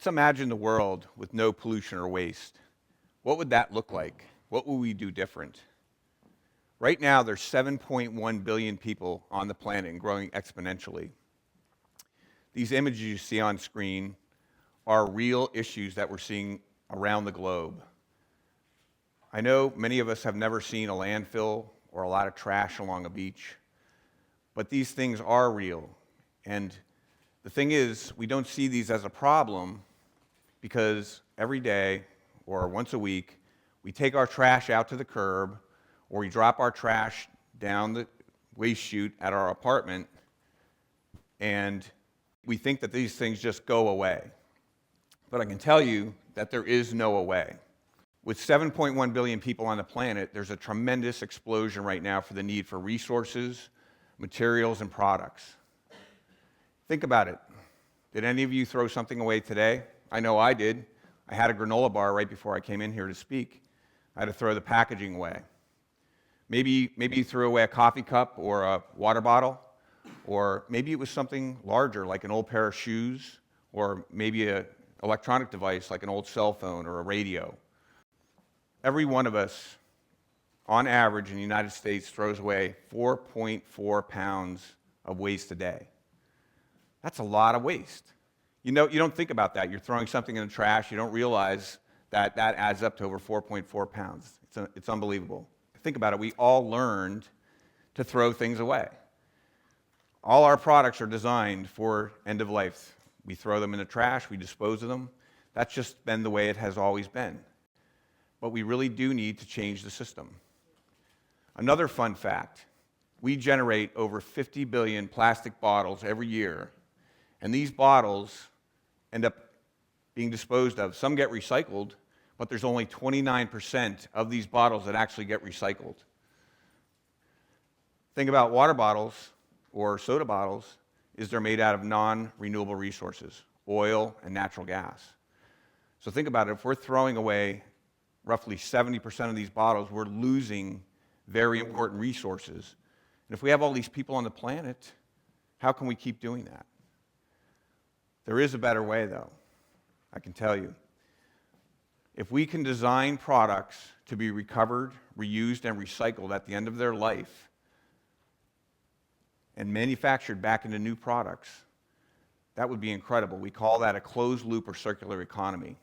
Let's imagine the world with no pollution or waste. What would that look like? What would we do different? Right now, there's 7.1 billion people on the planet and growing exponentially. These images you see on screen are real issues that we're seeing around the globe. I know many of us have never seen a landfill or a lot of trash along a beach, but these things are real. And the thing is, we don't see these as a problem because every day or once a week, we take our trash out to the curb or we drop our trash down the waste chute at our apartment, and we think that these things just go away. But I can tell you that there is no away. With 7.1 billion people on the planet, there's a tremendous explosion right now for the need for resources, materials, and products. Think about it. Did any of you throw something away today? I know I did. I had a granola bar right before I came in here to speak. I had to throw the packaging away. Maybe you threw away a coffee cup or a water bottle, or maybe it was something larger like an old pair of shoes, or maybe an electronic device like an old cell phone or a radio. Every one of us, on average in the United States, throws away 4.4 pounds of waste a day. That's a lot of waste. You don't think about that. You're throwing something in the trash, you don't realize that that adds up to over 4.4 pounds. It's unbelievable. Think about it. We all learned to throw things away. All our products are designed for end of life. We throw them in the trash, we dispose of them. That's just been the way it has always been. But we really do need to change the system. Another fun fact, we generate over 50 billion plastic bottles every year, and these bottles end up being disposed of. Some get recycled, but there's only 29% of these bottles that actually get recycled. Think about water bottles or soda bottles, is they're made out of non-renewable resources, oil and natural gas. So think about it, if we're throwing away roughly 70% of these bottles, we're losing very important resources. And if we have all these people on the planet, how can we keep doing that? There is a better way, though, I can tell you. If we can design products to be recovered, reused, and recycled at the end of their life and manufactured back into new products, that would be incredible. We call that a closed loop or circular economy.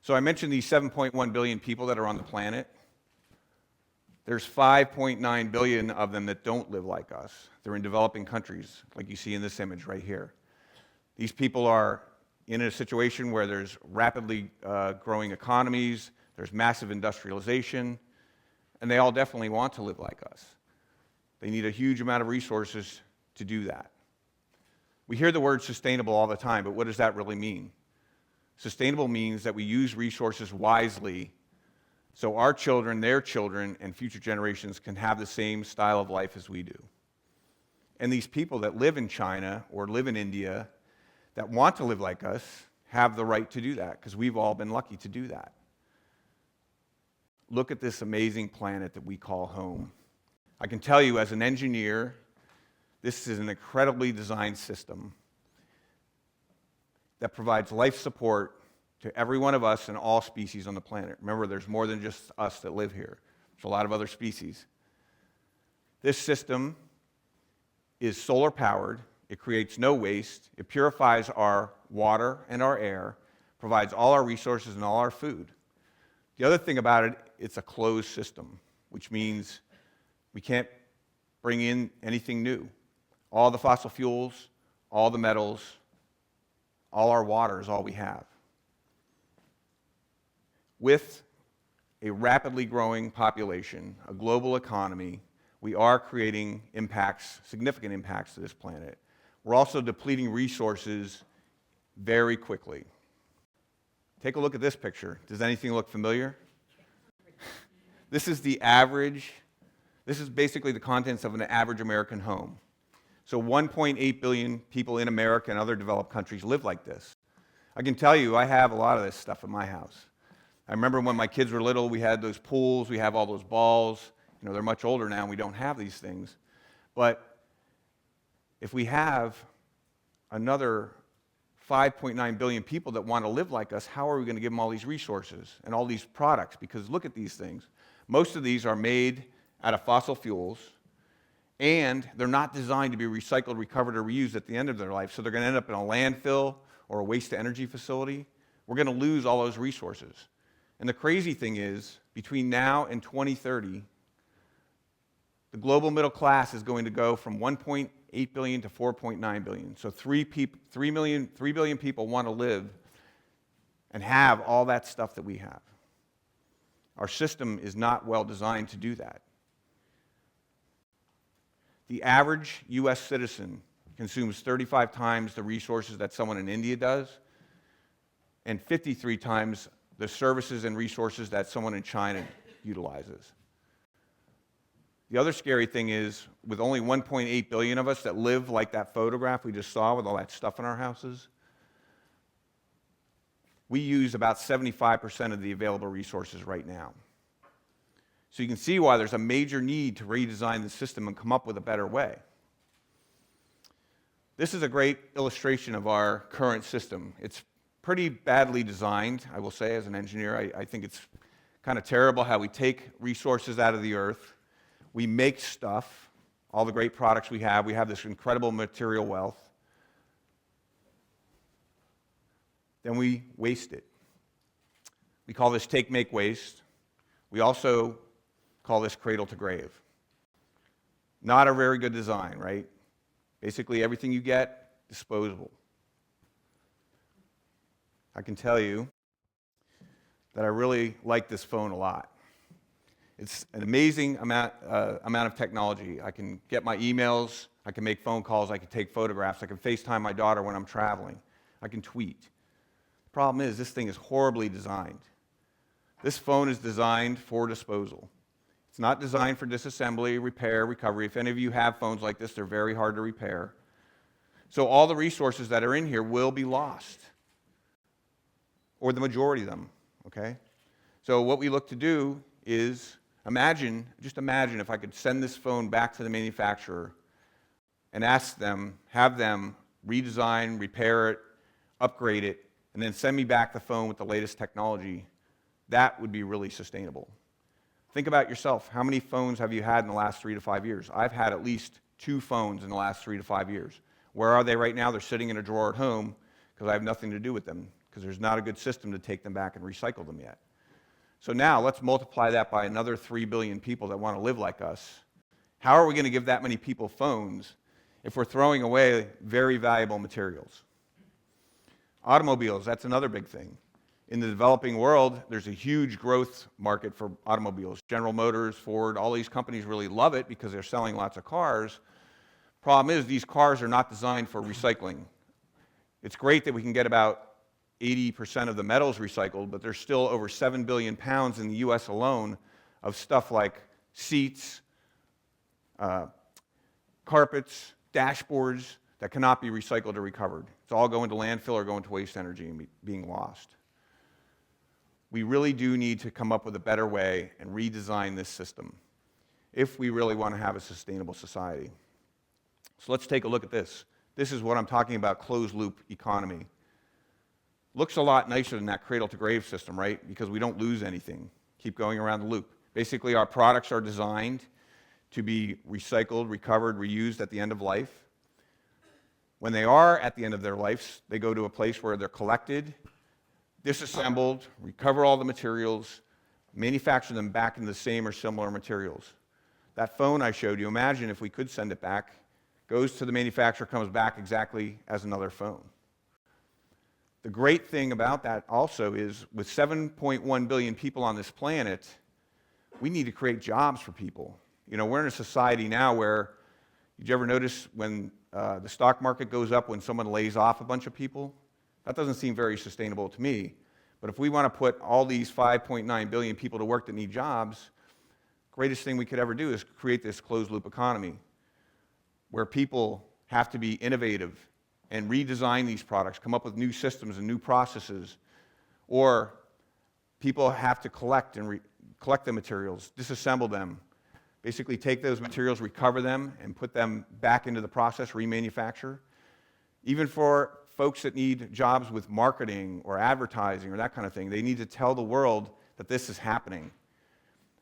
So I mentioned these 7.1 billion people that are on the planet. There's 5.9 billion of them that don't live like us. They're in developing countries, like you see in this image right here. These people are in a situation where there's rapidly growing economies, there's massive industrialization, and they all definitely want to live like us. They need a huge amount of resources to do that. We hear the word sustainable all the time, but what does that really mean? Sustainable means that we use resources wisely so our children, their children, and future generations can have the same style of life as we do. And these people that live in China or live in India that want to live like us have the right to do that because we've all been lucky to do that. Look at this amazing planet that we call home. I can tell you as an engineer, this is an incredibly designed system that provides life support to every one of us and all species on the planet. Remember, there's more than just us that live here. There's a lot of other species. This system is solar powered. It creates no waste. It purifies our water and our air, provides all our resources and all our food. The other thing about it, it's a closed system, which means we can't bring in anything new. All the fossil fuels, all the metals, all our water is all we have. With a rapidly growing population, a global economy, we are creating impacts, significant impacts to this planet. We're also depleting resources very quickly. Take a look at this picture. Does anything look familiar? This is the average, this is basically the contents of an average American home. So 1.8 billion people in America and other developed countries live like this. I can tell you, I have a lot of this stuff in my house. I remember when my kids were little, we had those pools, we have all those balls. You know, they're much older now and we don't have these things. But if we have another 5.9 billion people that want to live like us, how are we going to give them all these resources and all these products? Because look at these things. Most of these are made out of fossil fuels, and they're not designed to be recycled, recovered, or reused at the end of their life. So they're going to end up in a landfill or a waste-to-energy facility. We're going to lose all those resources. And the crazy thing is, between now and 2030, the global middle class is going to go from 1.8 billion to 4.9 billion. So 3 billion people want to live and have all that stuff that we have. Our system is not well designed to do that. The average US citizen consumes 35 times the resources that someone in India does, and 53 times the services and resources that someone in China utilizes. The other scary thing is, with only 1.8 billion of us that live like that photograph we just saw with all that stuff in our houses, we use about 75% of the available resources right now. So you can see why there's a major need to redesign the system and come up with a better way. This is a great illustration of our current system. It's pretty badly designed, I will say, as an engineer. I think it's kind of terrible how we take resources out of the earth. We make stuff, all the great products we have. We have this incredible material wealth. Then we waste it. We call this take, make, waste. We also call this cradle to grave. Not a very good design, right? Basically, everything you get, disposable. I can tell you that I really like this phone a lot. It's an amazing amount of technology. I can get my emails, I can make phone calls, I can take photographs, I can FaceTime my daughter when I'm traveling, I can tweet. The problem is, this thing is horribly designed. This phone is designed for disposal. It's not designed for disassembly, repair, recovery. If any of you have phones like this, they're very hard to repair. So all the resources that are in here will be lost, or the majority of them, okay? So what we look to do is just imagine if I could send this phone back to the manufacturer and have them redesign, repair it, upgrade it, and then send me back the phone with the latest technology. That would be really sustainable. Think about yourself. How many phones have you had in the last 3 to 5 years? I've had at least 2 phones in the last 3 to 5 years. Where are they right now? They're sitting in a drawer at home because I have nothing to do with them, because there's not a good system to take them back and recycle them yet. So now let's multiply that by another 3 billion people that want to live like us. How are we going to give that many people phones if we're throwing away very valuable materials? Automobiles, that's another big thing. In the developing world, there's a huge growth market for automobiles. General Motors, Ford, all these companies really love it because they're selling lots of cars. Problem is, these cars are not designed for recycling. It's great that we can get about 80% of the metals recycled, but there's still over 7 billion pounds in the US alone of stuff like seats, carpets, dashboards that cannot be recycled or recovered. It's all going to landfill or going to waste energy and being lost. We really do need to come up with a better way and redesign this system if we really want to have a sustainable society. So let's take a look at this. This is what I'm talking about, closed-loop economy. Looks a lot nicer than that cradle-to-grave system, right? Because we don't lose anything. Keep going around the loop. Basically, our products are designed to be recycled, recovered, reused at the end of life. When they are at the end of their lives, they go to a place where they're collected, disassembled, recover all the materials, manufacture them back into the same or similar materials. That phone I showed you, imagine if we could send it back, goes to the manufacturer, comes back exactly as another phone. The great thing about that also is, with 7.1 billion people on this planet, we need to create jobs for people. You know, we're in a society now where, did you ever notice when the stock market goes up when someone lays off a bunch of people? That doesn't seem very sustainable to me. But if we want to put all these 5.9 billion people to work that need jobs, the greatest thing we could ever do is create this closed-loop economy where people have to be innovative and redesign these products, come up with new systems and new processes, or people have to collect the materials, disassemble them, basically take those materials, recover them, and put them back into the process, remanufacture. Even for folks that need jobs with marketing or advertising or that kind of thing, they need to tell the world that this is happening.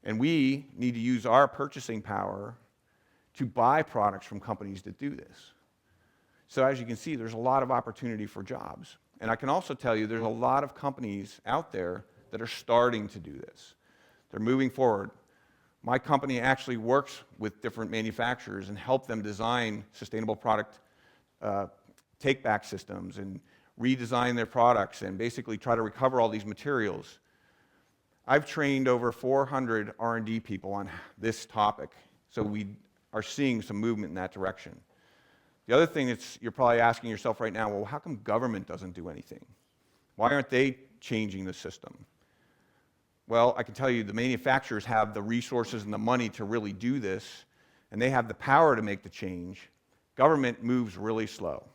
And we need to use our purchasing power to buy products from companies that do this. So as you can see, there's a lot of opportunity for jobs. And I can also tell you there's a lot of companies out there that are starting to do this. They're moving forward. My company actually works with different manufacturers and help them design sustainable product take-back systems and redesign their products and basically try to recover all these materials. I've trained over 400 R&D people on this topic, so we are seeing some movement in that direction. The other thing that's you're probably asking yourself right now, well, how come government doesn't do anything? Why aren't they changing the system? Well, I can tell you the manufacturers have the resources and the money to really do this, and they have the power to make the change. Government moves really slow.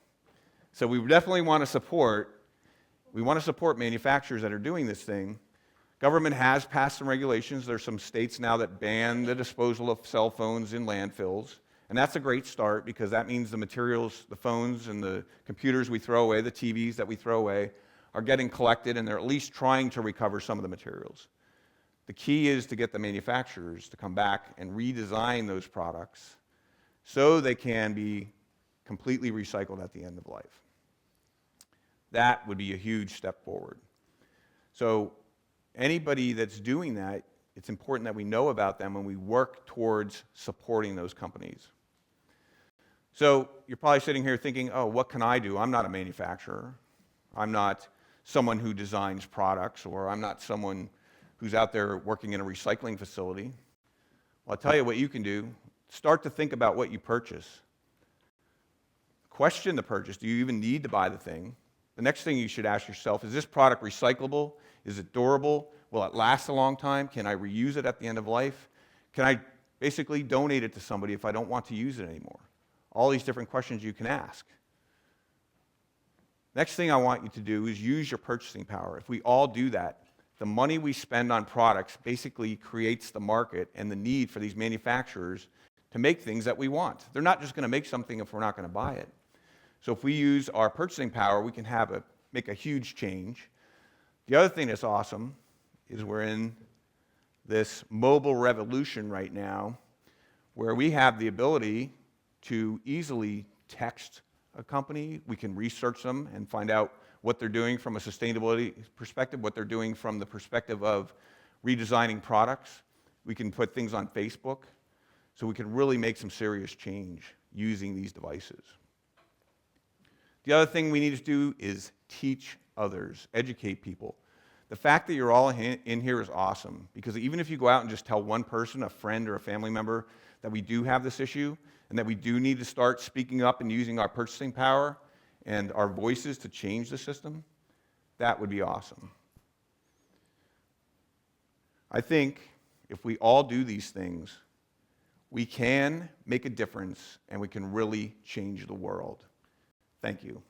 So we definitely want to support manufacturers that are doing this thing. Government has passed some regulations. There's some states now that ban the disposal of cell phones in landfills. And that's a great start because that means the materials, the phones and the computers we throw away, the TVs that we throw away, are getting collected and they're at least trying to recover some of the materials. The key is to get the manufacturers to come back and redesign those products so they can be completely recycled at the end of life. That would be a huge step forward. So anybody that's doing that, it's important that we know about them and we work towards supporting those companies. So you're probably sitting here thinking, oh, what can I do? I'm not a manufacturer. I'm not someone who designs products, or I'm not someone who's out there working in a recycling facility. Well, I'll tell you what you can do. Start to think about what you purchase. Question the purchase. Do you even need to buy the thing? The next thing you should ask yourself, is this product recyclable? Is it durable? Will it last a long time? Can I reuse it at the end of life? Can I basically donate it to somebody if I don't want to use it anymore? All these different questions you can ask. Next thing I want you to do is use your purchasing power. If we all do that, the money we spend on products basically creates the market and the need for these manufacturers to make things that we want. They're not just going to make something if we're not going to buy it. So if we use our purchasing power, we can make a huge change. The other thing that's awesome is we're in this mobile revolution right now where we have the ability to easily text a company. We can research them and find out what they're doing from a sustainability perspective, what they're doing from the perspective of redesigning products. We can put things on Facebook, so we can really make some serious change using these devices. The other thing we need to do is teach others, educate people. The fact that you're all in here is awesome, because even if you go out and just tell one person, a friend or a family member, that we do have this issue and that we do need to start speaking up and using our purchasing power and our voices to change the system, that would be awesome. I think if we all do these things, we can make a difference and we can really change the world. Thank you.